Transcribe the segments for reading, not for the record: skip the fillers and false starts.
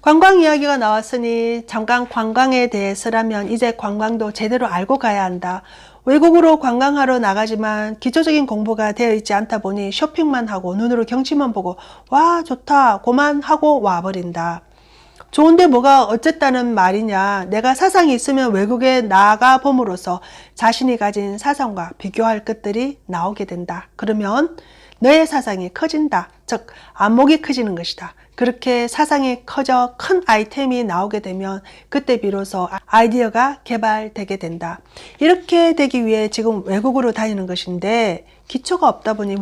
관광 이야기가 나왔으니 잠깐 관광에 대해서라면 이제 관광도 제대로 알고 가야 한다. 외국으로 관광하러 나가지만 기초적인 공부가 되어 있지 않다 보니 쇼핑만 하고 눈으로 경치만 보고 와 좋다 고만 하고 와버린다. 좋은데 뭐가 어쨌다는 말이냐. 내가 사상이 있으면 외국에 나가 봄으로써 자신이 가진 사상과 비교할 것들이 나오게 된다. 그러면 너의 사상이 커진다. 즉 안목이 커지는 것이다. 그렇게 사상이 커져 큰 아이템이 나오게 되면 그때 비로소 아이디어가 개발되게 된다. 이렇게 되기 위해 지금 외국으로 다니는 것인데 기초가 없다 보니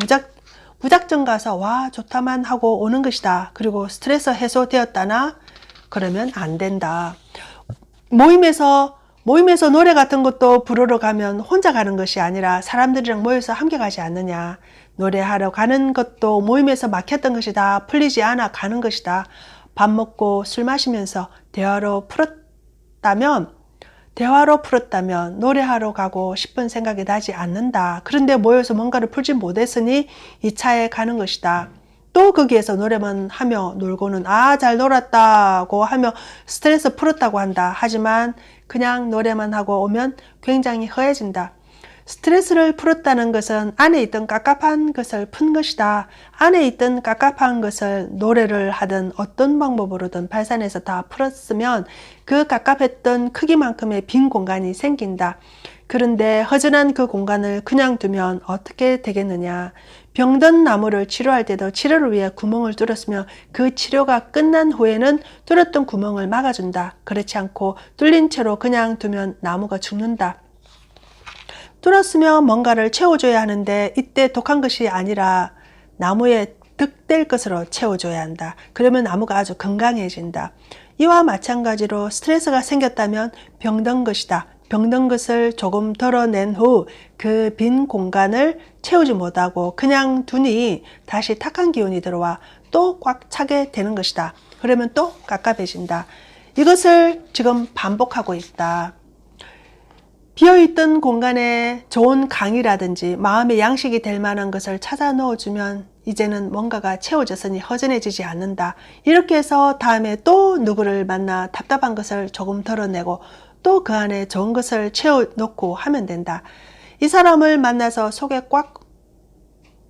무작정 가서 와 좋다만 하고 오는 것이다. 그리고 스트레스 해소되었다나? 그러면 안 된다. 모임에서 노래 같은 것도 부르러 가면 혼자 가는 것이 아니라 사람들이랑 모여서 함께 가지 않느냐. 노래하러 가는 것도 모임에서 막혔던 것이다. 풀리지 않아 가는 것이다. 밥 먹고 술 마시면서 대화로 풀었다면 노래하러 가고 싶은 생각이 나지 않는다. 그런데 모여서 뭔가를 풀지 못했으니 2차에 가는 것이다. 또 거기에서 노래만 하며 놀고는 잘 놀았다고 하며 스트레스 풀었다고 한다. 하지만 그냥 노래만 하고 오면 굉장히 허해진다. 스트레스를 풀었다는 것은 안에 있던 깝깝한 것을 푼 것이다. 안에 있던 깝깝한 것을 노래를 하든 어떤 방법으로든 발산해서 다 풀었으면 그 깝깝했던 크기만큼의 빈 공간이 생긴다. 그런데 허전한 그 공간을 그냥 두면 어떻게 되겠느냐. 병든 나무를 치료할 때도 치료를 위해 구멍을 뚫었으며 그 치료가 끝난 후에는 뚫었던 구멍을 막아준다. 그렇지 않고 뚫린 채로 그냥 두면 나무가 죽는다. 뚫었으면 뭔가를 채워줘야 하는데 이때 독한 것이 아니라 나무에 득될 것으로 채워줘야 한다. 그러면 나무가 아주 건강해진다. 이와 마찬가지로 스트레스가 생겼다면 병든 것이다. 병든 것을 조금 덜어낸 후 그 빈 공간을 채우지 못하고 그냥 두니 다시 탁한 기운이 들어와 또 꽉 차게 되는 것이다. 그러면 또 깝깝해진다. 이것을 지금 반복하고 있다. 비어있던 공간에 좋은 강의라든지 마음의 양식이 될 만한 것을 찾아 넣어주면 이제는 뭔가가 채워졌으니 허전해지지 않는다. 이렇게 해서 다음에 또 누구를 만나 답답한 것을 조금 덜어내고 또 그 안에 좋은 것을 채워놓고 하면 된다. 이 사람을 만나서 속에 꽉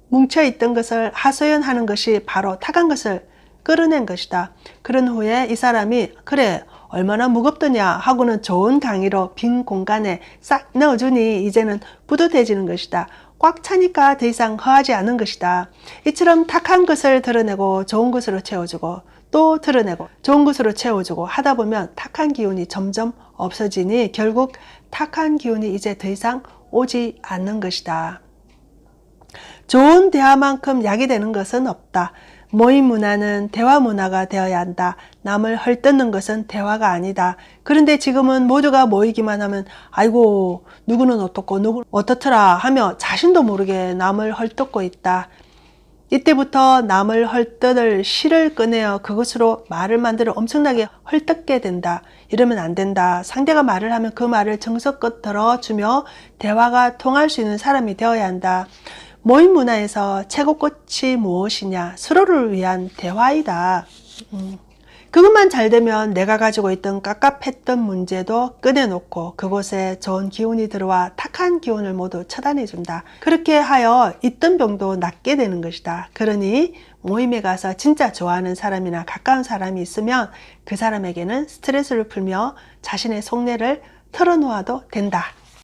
뭉쳐있던 것을 하소연하는 것이 바로 탁한 것을 끌어낸 것이다. 그런 후에 이 사람이 그래 얼마나 무겁더냐 하고는 좋은 강의로 빈 공간에 싹 넣어주니 이제는 뿌듯해지는 것이다. 꽉 차니까 더 이상 허하지 않은 것이다. 이처럼 탁한 것을 드러내고 좋은 것으로 채워주고 또 드러내고 좋은 것으로 채워주고 하다 보면 탁한 기운이 점점 없어지니 결국 탁한 기운이 이제 더 이상 오지 않는 것이다. 좋은 대화만큼 약이 되는 것은 없다. 모임 문화는 대화 문화가 되어야 한다. 남을 헐뜯는 것은 대화가 아니다. 그런데 지금은 모두가 모이기만 하면 아이고 누구는 어떻고 누구는 어떻더라 하며 자신도 모르게 남을 헐뜯고 있다. 이때부터 남을 헐뜯을 실을 꺼내어 그것으로 말을 만들어 엄청나게 헐뜯게 된다. 이러면 안 된다. 상대가 말을 하면 그 말을 정성껏 들어주며 대화가 통할 수 있는 사람이 되어야 한다. 모임 문화에서 최고꽃이 무엇이냐? 서로를 위한 대화이다. 그것만 잘 되면 내가 가지고 있던 깝깝했던 문제도 꺼내놓고 그곳에 좋은 기운이 들어와 탁한 기운을 모두 차단해준다. 그렇게 하여 있던 병도 낫게 되는 것이다. 그러니 모임에 가서 진짜 좋아하는 사람이나 가까운 사람이 있으면 그 사람에게는 스트레스를 풀며 자신의 속내를 털어놓아도 된다.